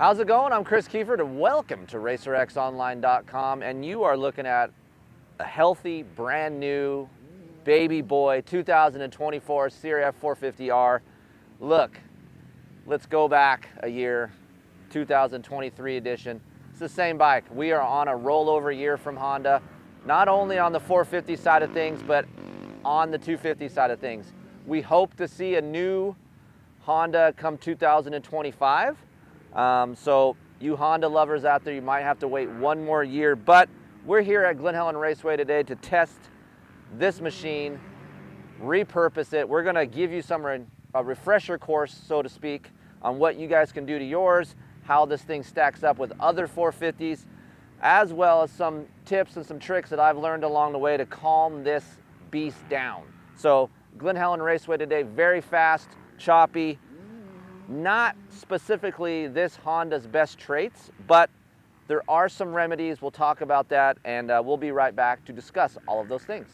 How's it going? I'm Chris Kiefert and welcome to RacerXOnline.com, and you are looking at a healthy, brand new baby boy 2024 CRF450R. Look, let's go back a year, 2023 edition. It's the same bike. We are on a rollover year from Honda, not only on the 450 side of things, but on the 250 side of things. We hope to see a new Honda come 2025. So you Honda lovers out there, you might have to wait one more year, but we're here at Glen Helen Raceway today to test this machine, repurpose it. We're gonna give you a refresher course, so to speak, on what you guys can do to yours, how this thing stacks up with other 450s, as well as some tips and some tricks that I've learned along the way to calm this beast down. So Glen Helen Raceway today, very fast, choppy, not specifically this Honda's best traits, but there are some remedies. We'll talk about that, and we'll be right back to discuss all of those things.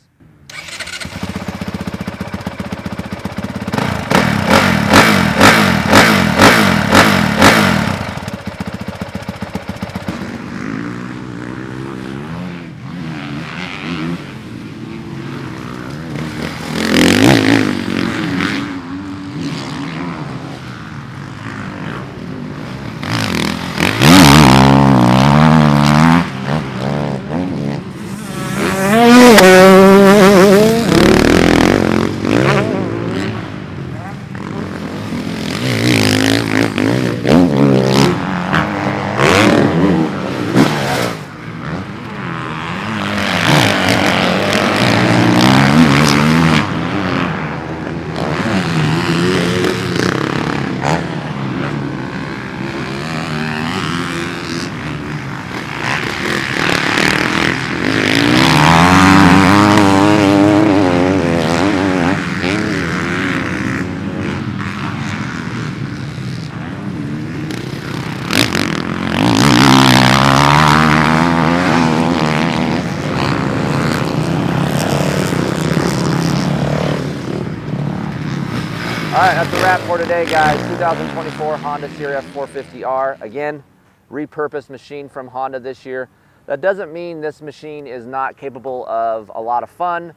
All right, that's a wrap for today, guys. 2024 Honda CRF450R. Again, repurposed machine from Honda this year. That doesn't mean this machine is not capable of a lot of fun,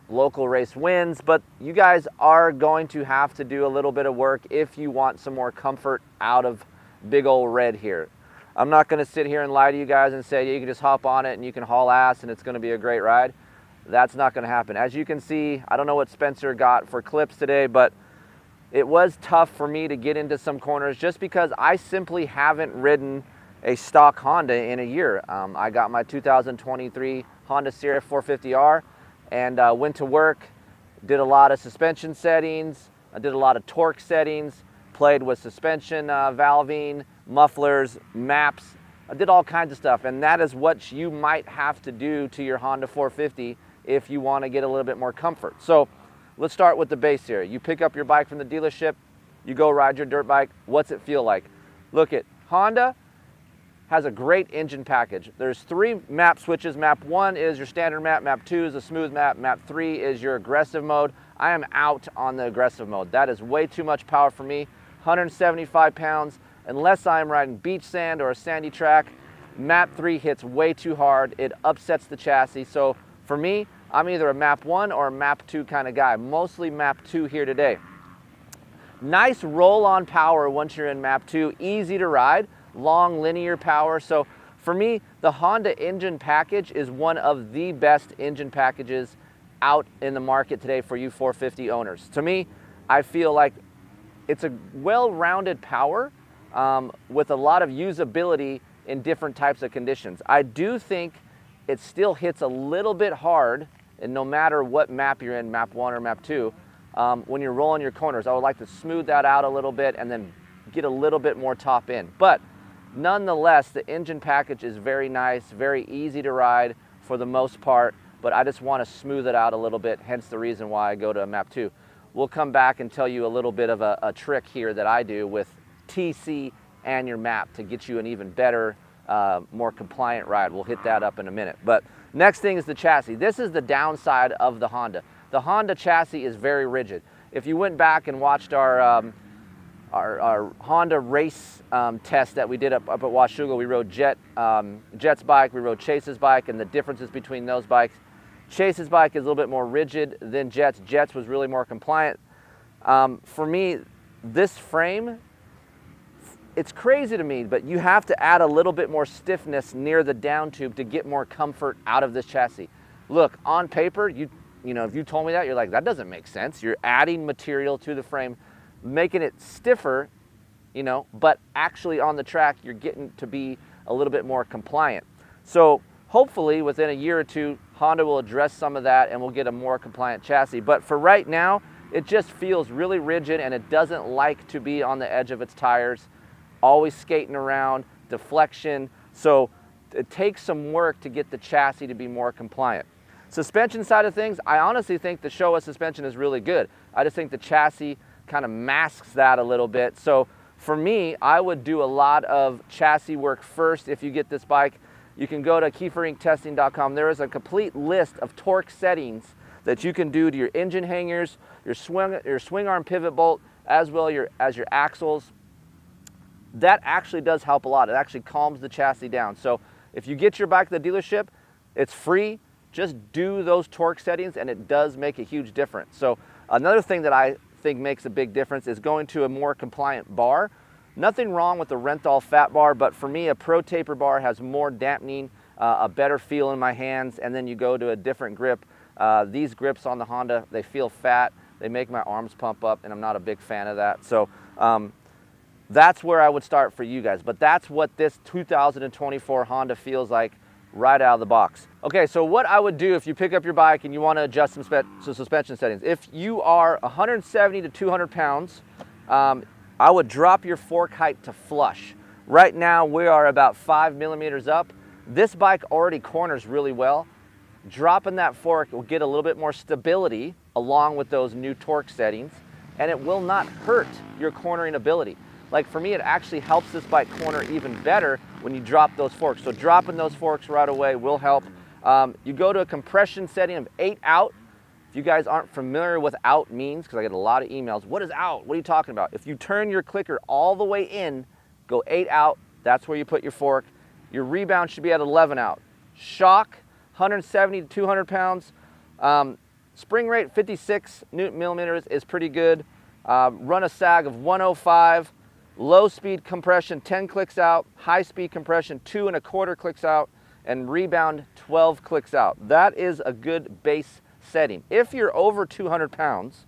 local race wins, but you guys are going to have to do a little bit of work if you want some more comfort out of big old red here. I'm not going to sit here and lie to you guys and say you can just hop on it and you can haul ass and it's going to be a great ride. That's not going to happen. As you can see, I don't know what Spencer got for clips today, but it was tough for me to get into some corners just because I simply haven't ridden a stock Honda in a year. I got my 2023 Honda CRF450R and went to work, did a lot of suspension settings, I did a lot of torque settings, played with suspension valving, mufflers, maps. I did all kinds of stuff, and that is what you might have to do to your Honda 450 if you want to get a little bit more comfort. So let's start with the base here. You pick up your bike from the dealership, you go ride your dirt bike. What's it feel like? Look at Honda has a great engine package. There's 3 map switches. Map 1 is your standard map. Map 2 is a smooth map. Map 3 is your aggressive mode. I am out on the aggressive mode. That is way too much power for me. 175 pounds. Unless I'm riding beach sand or a sandy track, map 3 hits way too hard. It upsets the chassis. So for me, I'm either a map 1 or a map 2 kind of guy. Mostly map 2 here today. Nice roll-on power once you're in map 2. Easy to ride, long linear power. So for me, the Honda engine package is one of the best engine packages out in the market today for you 450 owners. To me, I feel like it's a well-rounded power with a lot of usability in different types of conditions. I do think it still hits a little bit hard, and no matter what map you're in, map 1 or map 2, when you're rolling your corners. I would like to smooth that out a little bit and then get a little bit more top end. But nonetheless, the engine package is very nice, very easy to ride for the most part, but I just want to smooth it out a little bit, hence the reason why I go to a map 2. We'll come back and tell you a little bit of a trick here that I do with TC and your map to get you an even better, more compliant ride. We'll hit that up in a minute. But next thing is the chassis. This is the downside of the Honda. The Honda chassis is very rigid. If you went back and watched our our Honda race test that we did up at Washougal. We rode Jet's bike, we rode Chase's bike, and the differences between those bikes. Chase's bike is a little bit more rigid than Jet's. Jet's was really more compliant. For me, this frame, it's crazy to me, but you have to add a little bit more stiffness near the down tube to get more comfort out of this chassis. Look, on paper, you know, if you told me that, you're like, that doesn't make sense. You're adding material to the frame, making it stiffer, you know, but actually on the track, you're getting to be a little bit more compliant. So hopefully within a year or two, Honda will address some of that and we'll get a more compliant chassis. But for right now, it just feels really rigid and it doesn't like to be on the edge of its tires, always skating around, deflection. So it takes some work to get the chassis to be more compliant. Suspension side of things, I honestly think the Showa suspension is really good. I just think the chassis kind of masks that a little bit. So for me, I would do a lot of chassis work first if you get this bike. You can go to keyforinktesting.com. There is a complete list of torque settings that you can do to your engine hangers, your swing arm pivot bolt, as well as your axles. That actually does help a lot. It actually calms the chassis down. So if you get your bike at the dealership, it's free. Just do those torque settings and it does make a huge difference. So another thing that I think makes a big difference is going to a more compliant bar. Nothing wrong with the Renthal fat bar, but for me, a Pro Taper bar has more dampening, a better feel in my hands, and then you go to a different grip. These grips on the Honda, they feel fat. They make my arms pump up, and I'm not a big fan of that. So that's where I would start for you guys. But that's what this 2024 Honda feels like right out of the box. Okay, so what I would do if you pick up your bike and you want to adjust some suspension settings. If you are 170 to 200 pounds, I would drop your fork height to flush. Right now we are about 5 millimeters up. This bike already corners really well. Dropping that fork will get a little bit more stability along with those new torque settings, and it will not hurt your cornering ability. Like for me, it actually helps this bike corner even better when you drop those forks. So dropping those forks right away will help. You go to a compression setting of 8 out. If you guys aren't familiar with out means, because I get a lot of emails, what is out? What are you talking about? If you turn your clicker all the way in, go 8 out, that's where you put your fork. Your rebound should be at 11 out. Shock, 170 to 200 pounds. Spring rate, 56 Newton millimeters is pretty good. Run a sag of 105. Low speed compression, 10 clicks out. High speed compression, 2 1/4 clicks out. And rebound, 12 clicks out. That is a good base setting. If you're over 200 pounds,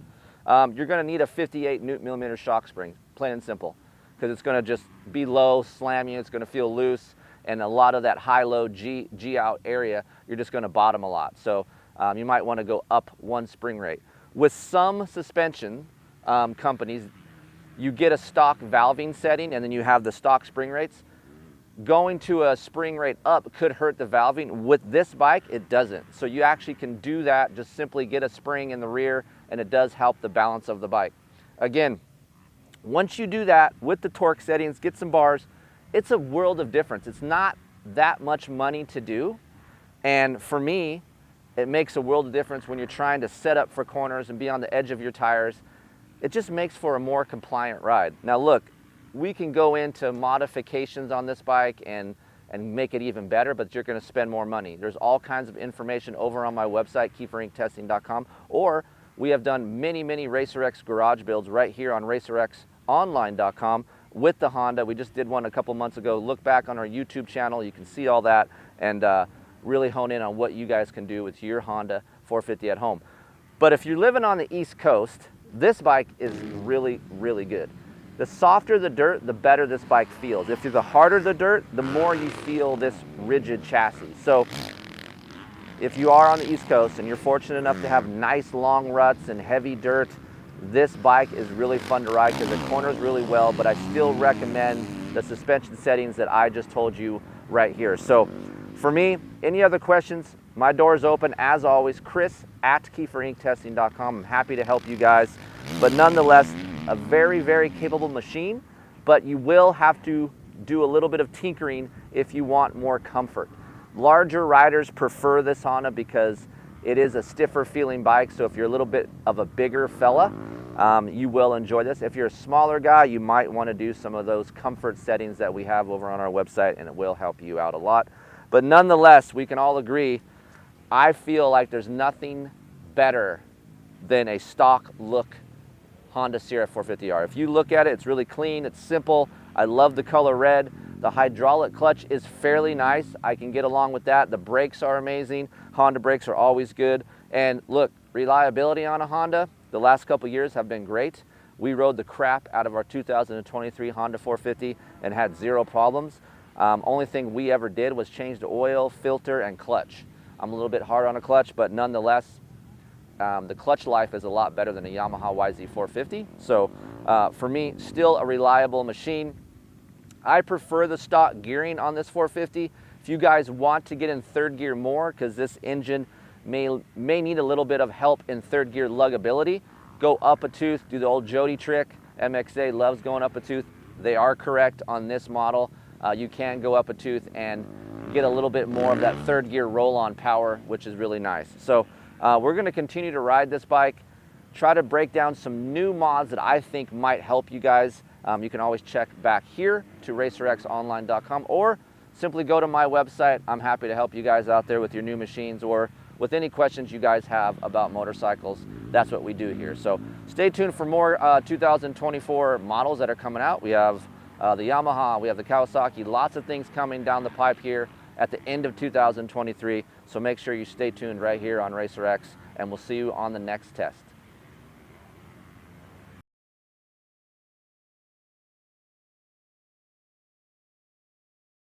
you're going to need a 58 Newton millimeter shock spring, plain and simple, because it's going to just be low, slam you, it's going to feel loose, and a lot of that high-low G out area, you're just going to bottom a lot. So you might want to go up one spring rate. With some suspension companies, you get a stock valving setting, and then you have the stock spring rates. Going to a spring rate up could hurt the valving. With this bike, it doesn't. So you actually can do that, just simply get a spring in the rear, and it does help the balance of the bike. Again, once you do that with the torque settings, get some bars, it's a world of difference. It's not that much money to do. And for me, it makes a world of difference when you're trying to set up for corners and be on the edge of your tires. It just makes for a more compliant ride. Now look, we can go into modifications on this bike and make it even better, but you're going to spend more money. There's all kinds of information over on my website, keyforinktesting.com, or we have done many RacerX garage builds right here on racerxonline.com with the Honda. We just did one a couple months ago. Look back on our YouTube channel. You can see all that and really hone in on what you guys can do with your Honda 450 at home. But if you're living on the East Coast, this bike is really good. The softer the dirt, the better this bike feels. If the harder the dirt, the more you feel this rigid chassis. So if you are on the East Coast and you're fortunate enough to have nice long ruts and heavy dirt, this bike is really fun to ride because it corners really well, but I still recommend the suspension settings that I just told you right here. So for me, any other questions, my door is open as always, Chris at keyforinktesting.com. I'm happy to help you guys. But nonetheless, a very capable machine, but you will have to do a little bit of tinkering if you want more comfort. Larger riders prefer this Honda because it is a stiffer feeling bike, so if you're a little bit of a bigger fella, you will enjoy this. If you're a smaller guy, you might want to do some of those comfort settings that we have over on our website, and it will help you out a lot. But nonetheless, we can all agree, I feel like there's nothing better than a stock look Honda CRF450R. If you look at it, it's really clean, it's simple. I love the color red. The hydraulic clutch is fairly nice. I can get along with that. The brakes are amazing. Honda brakes are always good. And look, reliability on a Honda, the last couple years have been great. We rode the crap out of our 2023 Honda 450 and had zero problems. Only thing we ever did was change the oil, filter, and clutch. I'm a little bit hard on a clutch, but nonetheless, the clutch life is a lot better than a Yamaha YZ450. So for me, still a reliable machine. I prefer the stock gearing on this 450. If you guys want to get in third gear more, because this engine may need a little bit of help in third gear luggability, go up a tooth, do the old Jody trick. MXA loves going up a tooth. They are correct on this model. You can go up a tooth and get a little bit more of that third gear roll-on power, which is really nice. So we're going to continue to ride this bike, try to break down some new mods that I think might help you guys. You can always check back here to racerxonline.com or simply go to my website. I'm happy to help you guys out there with your new machines or with any questions you guys have about motorcycles. That's what we do here. So stay tuned for more 2024 models that are coming out. We have the Yamaha, we have the Kawasaki, lots of things coming down the pipe here at the end of 2023. So make sure you stay tuned right here on RacerX, and we'll see you on the next test.